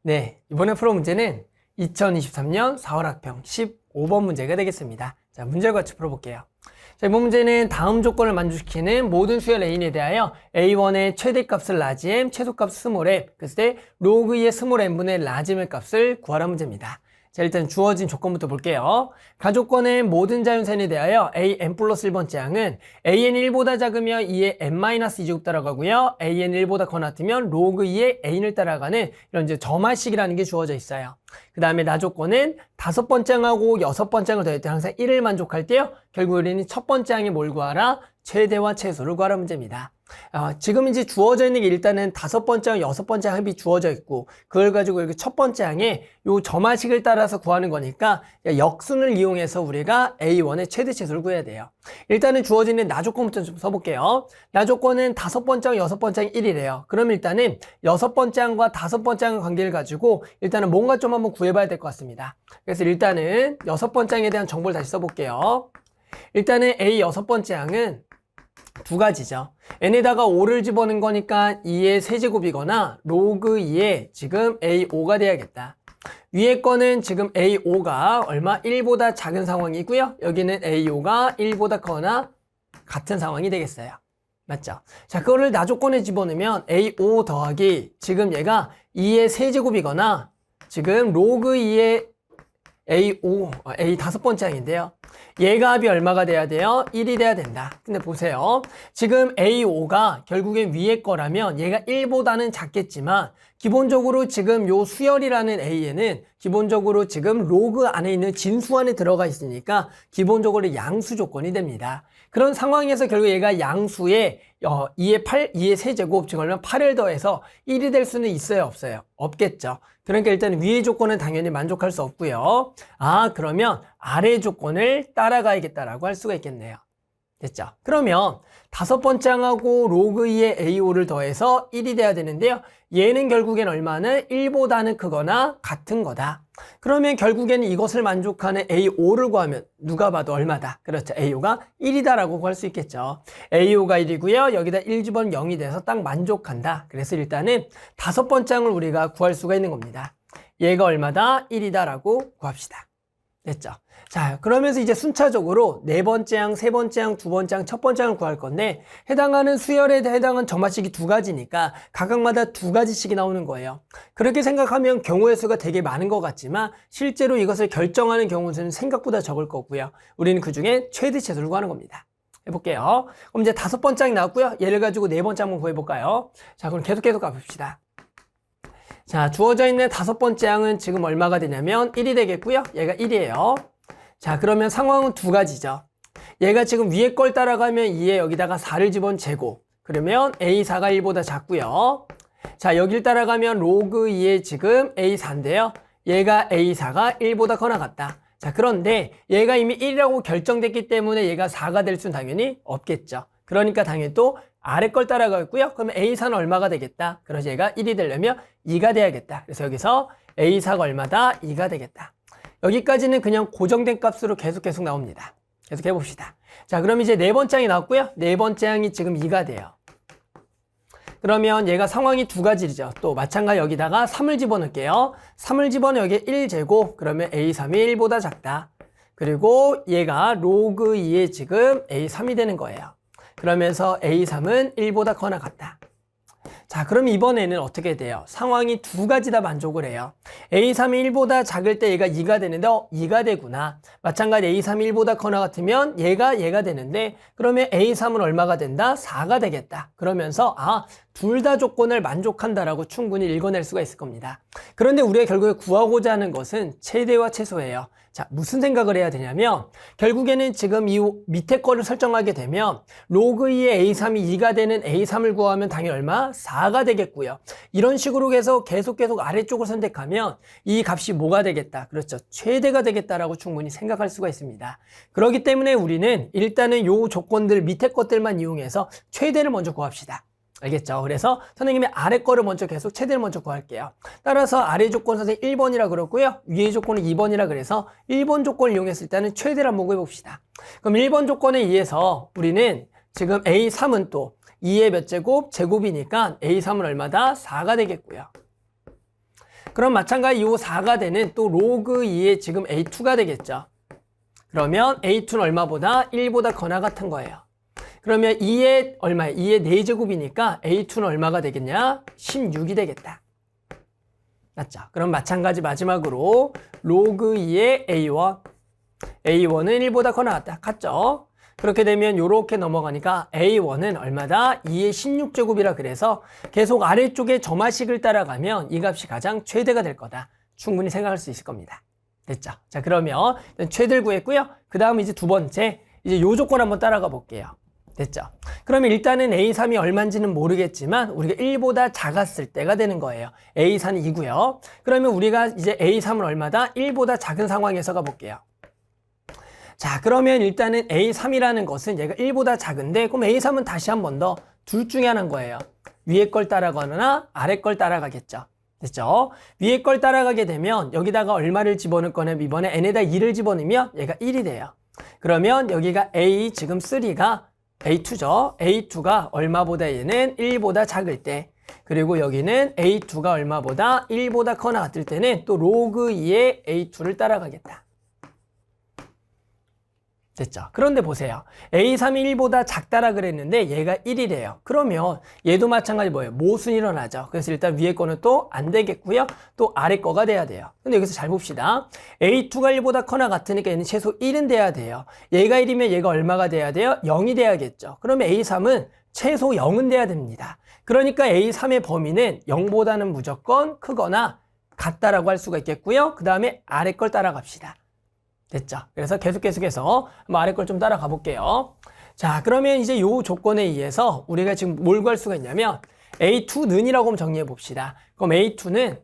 네, 이번에 풀어 문제는 2023년 4월 학평 15번 문제가 되겠습니다. 자, 문제를 같이 풀어볼게요. 자, 이번 문제는 다음 조건을 만족시키는 모든 수열 A에 대하여 A1의 최대값을 라지 M, 최소값 스몰 m, 그때 로그 2의 스몰 m분의 라지 m의 값을 구하라 문제입니다. 자, 일단 주어진 조건부터 볼게요. 가조건의 모든 자연산에 대하여 an 플러스 1번째 항은 an 1보다 작으며 2의 n-2제곱 따라가고요. an 1보다 더 같으면 로그 2의 n을 따라가는 이런 이제 점화식이라는 게 주어져 있어요. 그 다음에 나조건은 5번째 항하고 6번째 항을 더할 때 항상 1을 만족할 때요. 결국 우리는 첫 번째 항에 뭘 구하라? 최대와 최소를 구하라 문제입니다. 지금 이제 주어져 있는 게 일단은 5번째 항, 6번째 항이 주어져 있고 그걸 가지고 이렇게 첫 번째 항에 요 점화식을 따라서 구하는 거니까 역순을 이용해서 우리가 A1의 최대 최소를 구해야 돼요. 일단은 주어져 있는 나조건부터 좀 써볼게요. 나조건은 5번째 항, 6번째 항 1이래요. 그럼 일단은 6번째 항과 5번째 항의 관계를 가지고 일단은 뭔가 좀 한번 구해봐야 될 것 같습니다. 그래서 일단은 6번째 항에 대한 정보를 다시 써볼게요. 일단은 A 6번째 항은 두 가지죠. n에다가 5를 집어넣은 거니까 2의 세제곱이거나 로그 2의 지금 A5가 돼야겠다. 위에 거는 지금 A5가 얼마? 1보다 작은 상황이고요. 여기는 A5가 1보다 커나 같은 상황이 되겠어요. 맞죠? 자, 그거를 나조건에 집어넣으면 A5 더하기 지금 얘가 2의 세제곱이거나 지금 로그 2의 A 5번째 항인데요. 얘가 합이 얼마가 돼야 돼요? 1이 돼야 된다. 근데 보세요. 지금 A5가 결국엔 위에 거라면 얘가 1보다는 작겠지만 기본적으로 지금 요 수열이라는 A에는 기본적으로 지금 로그 안에 있는 진수 안에 들어가 있으니까 기본적으로 양수 조건이 됩니다. 그런 상황에서 결국 얘가 양수에 2의 세제곱, 즉 얼마 8을 더해서 1이 될 수는 있어요, 없어요? 없겠죠. 그러니까 일단 위의 조건은 당연히 만족할 수 없고요. 그러면 아래 조건을 따라가야겠다라고 할 수가 있겠네요. 됐죠? 그러면 5번째 항하고 로그 2의 A5를 더해서 1이 돼야 되는데요. 얘는 결국엔 얼마는 1보다는 크거나 같은 거다. 그러면 결국에는 이것을 만족하는 A5를 구하면 누가 봐도 얼마다? 그렇죠. A5가 1이다라고 구할 수 있겠죠. A5가 1이고요. 여기다 1 집어넣으면 0이 돼서 딱 만족한다. 그래서 일단은 5번째 항을 우리가 구할 수가 있는 겁니다. 얘가 얼마다? 1이다라고 구합시다. 됐죠? 자, 그러면서 이제 순차적으로 4번째 항, 3번째 항, 2번째 항, 첫 번째 항을 구할 건데 해당하는 수열에 해당하는 점화식이 두 가지니까 각각마다 두 가지씩이 나오는 거예요. 그렇게 생각하면 경우의 수가 되게 많은 것 같지만 실제로 이것을 결정하는 경우 수는 생각보다 적을 거고요. 우리는 그중에 최대 최소를 구하는 겁니다. 해볼게요. 그럼 이제 5번째 항이 나왔고요. 얘를 가지고 4번째 항 한번 구해볼까요? 자, 그럼 계속 가봅시다. 자, 주어져 있는 5번째 항은 지금 얼마가 되냐면 1이 되겠고요. 얘가 1이에요. 자, 그러면 상황은 두 가지죠. 얘가 지금 위에 걸 따라가면 2에 여기다가 4를 집어넣은 제곱. 그러면 A4가 1보다 작고요. 자, 여길 따라가면 로그 2에 지금 A4인데요. 얘가 A4가 1보다 커나 같다. 자, 그런데 얘가 이미 1이라고 결정됐기 때문에 얘가 4가 될 수는 당연히 없겠죠. 그러니까 당연히 또 아래 걸 따라가겠고요. 그러면 A4는 얼마가 되겠다? 그래서 얘가 1이 되려면 2가 돼야겠다. 그래서 여기서 A4가 얼마다? 2가 되겠다. 여기까지는 그냥 고정된 값으로 계속 나옵니다. 계속 해봅시다. 자, 그럼 이제 4번째 항이 나왔고요. 4번째 항이 지금 2가 돼요. 그러면 얘가 상황이 두 가지죠. 또 마찬가지 여기다가 3을 집어넣을게요. 3을 집어넣으면 여기에 1제곱. 그러면 A3이 1보다 작다. 그리고 얘가 로그 2에 지금 A3이 되는 거예요. 그러면서 A3은 1보다 커나 같다. 자, 그럼 이번에는 어떻게 돼요? 상황이 두 가지 다 만족을 해요. A3이 1보다 작을 때 얘가 2가 되는데 2가 되구나. 마찬가지 A3이 1보다 커나 같으면 얘가 되는데 그러면 A3은 얼마가 된다? 4가 되겠다. 그러면서 둘 다 조건을 만족한다라고 충분히 읽어낼 수가 있을 겁니다. 그런데 우리가 결국에 구하고자 하는 것은 최대와 최소예요. 자, 무슨 생각을 해야 되냐면 결국에는 지금 이 밑에 거를 설정하게 되면 로그 2의 A3이 2가 되는 A3을 구하면 당연히 얼마? 4가 되겠고요. 이런 식으로 해서 계속 아래쪽을 선택하면 이 값이 뭐가 되겠다? 그렇죠. 최대가 되겠다라고 충분히 생각할 수가 있습니다. 그렇기 때문에 우리는 일단은 요 조건들 밑에 것들만 이용해서 최대를 먼저 구합시다. 알겠죠? 그래서 선생님이 아래 거를 먼저 계속 최대를 먼저 구할게요. 따라서 아래 조건 선생님 1번이라 그랬고요. 위에 조건은 2번이라 그래서 1번 조건을 이용해서 일단은 최대를 한번 구해봅시다. 그럼 1번 조건에 의해서 우리는 지금 A3은 또 2의 몇 제곱? 제곱이니까 A3은 얼마다? 4가 되겠고요. 그럼 마찬가지 요 4가 되는 또 로그 2의 지금 A2가 되겠죠. 그러면 A2는 얼마보다? 1보다 거나 같은 거예요. 그러면 2의 얼마예요? 2의 4제곱이니까 A2는 얼마가 되겠냐? 16이 되겠다. 맞죠? 그럼 마찬가지 마지막으로 로그 2의 A1. A1은 1보다 거나 같다. 같죠? 그렇게 되면 이렇게 넘어가니까 A1은 얼마다? 2의 16제곱이라 그래서 계속 아래쪽에 점화식을 따라가면 이 값이 가장 최대가 될 거다. 충분히 생각할 수 있을 겁니다. 됐죠? 자, 그러면 최대를 구했고요. 그 다음 이제 두 번째, 이제 요 조건 한번 따라가 볼게요. 됐죠? 그러면 일단은 A3이 얼마인지는 모르겠지만 우리가 1보다 작았을 때가 되는 거예요. A3이 2고요. 그러면 우리가 이제 A3은 얼마다? 1보다 작은 상황에서 가볼게요. 자, 그러면 일단은 A3이라는 것은 얘가 1보다 작은데 그럼 A3은 다시 한 번 더 둘 중에 하나인 거예요. 위에 걸 따라가거나 아래 걸 따라가겠죠. 됐죠? 위에 걸 따라가게 되면 여기다가 얼마를 집어넣을 거냐면 이번에 n에다 2를 집어넣으면 얘가 1이 돼요. 그러면 여기가 A 지금 3가 A2죠. A2가 얼마보다 얘는 1보다 작을 때 그리고 여기는 A2가 얼마보다 1보다 커나 같을 때는 또 로그 2의 A2를 따라가겠다. 됐죠? 그런데 보세요. A3이 1보다 작다라 그랬는데 얘가 1이래요. 그러면 얘도 마찬가지 뭐예요? 모순이 일어나죠. 그래서 일단 위에 거는 또 안 되겠고요. 또 아래 거가 돼야 돼요. 근데 여기서 잘 봅시다. A2가 1보다 커나 같으니까 얘는 최소 1은 돼야 돼요. 얘가 1이면 얘가 얼마가 돼야 돼요? 0이 돼야겠죠. 그러면 A3은 최소 0은 돼야 됩니다. 그러니까 A3의 범위는 0보다는 무조건 크거나 같다라고 할 수가 있겠고요. 그 다음에 아래 걸 따라갑시다. 됐죠? 그래서 계속해서 한번 아래 걸 좀 따라가 볼게요. 자, 그러면 이제 요 조건에 의해서 우리가 지금 뭘 구할 수가 있냐면 A2는이라고 한번 정리해 봅시다. 그럼 A2는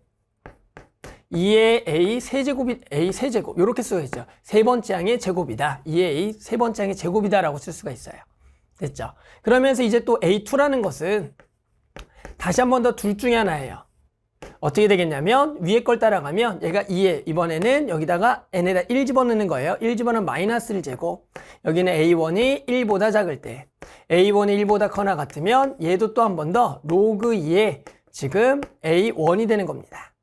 2의 A 세제곱이 A 세제곱 이렇게 쓰고 있죠. 세 번째 항의 제곱이다. 2의 A 세 번째 항의 제곱이다라고 쓸 수가 있어요. 됐죠? 그러면서 이제 또 A2라는 것은 다시 한 번 더 둘 중에 하나예요. 어떻게 되겠냐면 위에 걸 따라가면 얘가 2에 이번에는 여기다가 n에다 1 집어넣는 거예요. 1 집어넣으면 마이너스 1제곱. 여기는 A1이 1보다 작을 때 A1이 1보다 커나 같으면 얘도 또 한 번 더 로그 2에 지금 A1이 되는 겁니다.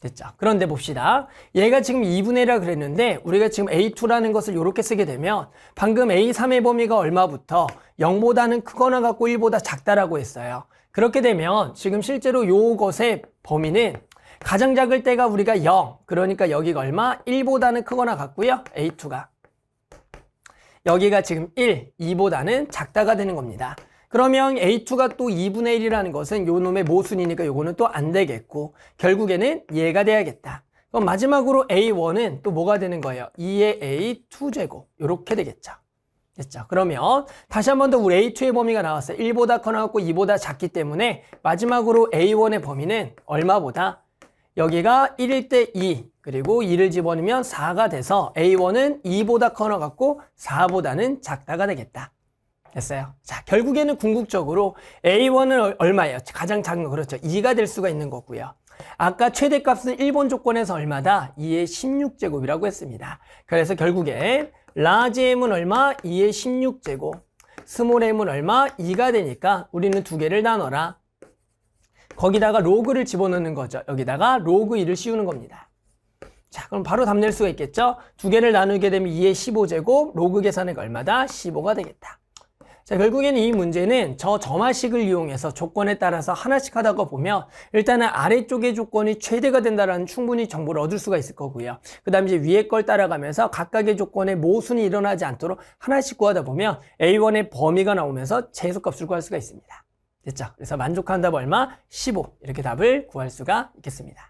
됐죠? 그런데 봅시다. 얘가 지금 2분의 1이라 그랬는데 우리가 지금 A2라는 것을 이렇게 쓰게 되면 방금 A3의 범위가 얼마부터 0보다는 크거나 같고 1보다 작다라고 했어요. 그렇게 되면 지금 실제로 요것의 범위는 가장 작을 때가 우리가 0. 그러니까 여기가 얼마? 1보다는 크거나 같고요. A2가. 여기가 지금 1, 2보다는 작다가 되는 겁니다. 그러면 A2가 또 2분의 1이라는 것은 요 놈의 모순이니까 요거는 또 안 되겠고 결국에는 얘가 돼야겠다. 그럼 마지막으로 A1은 또 뭐가 되는 거예요? 2의 A2제곱 이렇게 되겠죠. 됐죠? 그러면 다시 한 번 더 우리 A2의 범위가 나왔어요. 1보다 커 나왔고 2보다 작기 때문에 마지막으로 A1의 범위는 얼마보다? 여기가 1일 때 2 그리고 2를 집어넣으면 4가 돼서 A1은 2보다 커 나왔고 4보다는 작다가 되겠다. 됐어요? 자, 결국에는 궁극적으로 A1은 얼마예요? 가장 작은 거 그렇죠. 2가 될 수가 있는 거고요. 아까 최대값은 1번 조건에서 얼마다? 2의 16제곱이라고 했습니다. 그래서 결국에 라지 m은 얼마? 2의 16제곱. 스몰 m은 얼마? 2가 되니까 우리는 두 개를 나눠라. 거기다가 로그를 집어넣는 거죠. 여기다가 로그 2를 씌우는 겁니다. 자, 그럼 바로 답 낼 수가 있겠죠? 두 개를 나누게 되면 2의 15제곱, 로그 계산하니까 얼마다? 15가 되겠다. 자, 결국에는 이 문제는 저 점화식을 이용해서 조건에 따라서 하나씩 하다가 보면 일단은 아래쪽의 조건이 최대가 된다는 충분히 정보를 얻을 수가 있을 거고요. 그 다음에 이제 위에 걸 따라가면서 각각의 조건에 모순이 일어나지 않도록 하나씩 구하다 보면 A1의 범위가 나오면서 최소값을 구할 수가 있습니다. 됐죠? 그래서 만족한 답 얼마? 15 이렇게 답을 구할 수가 있겠습니다.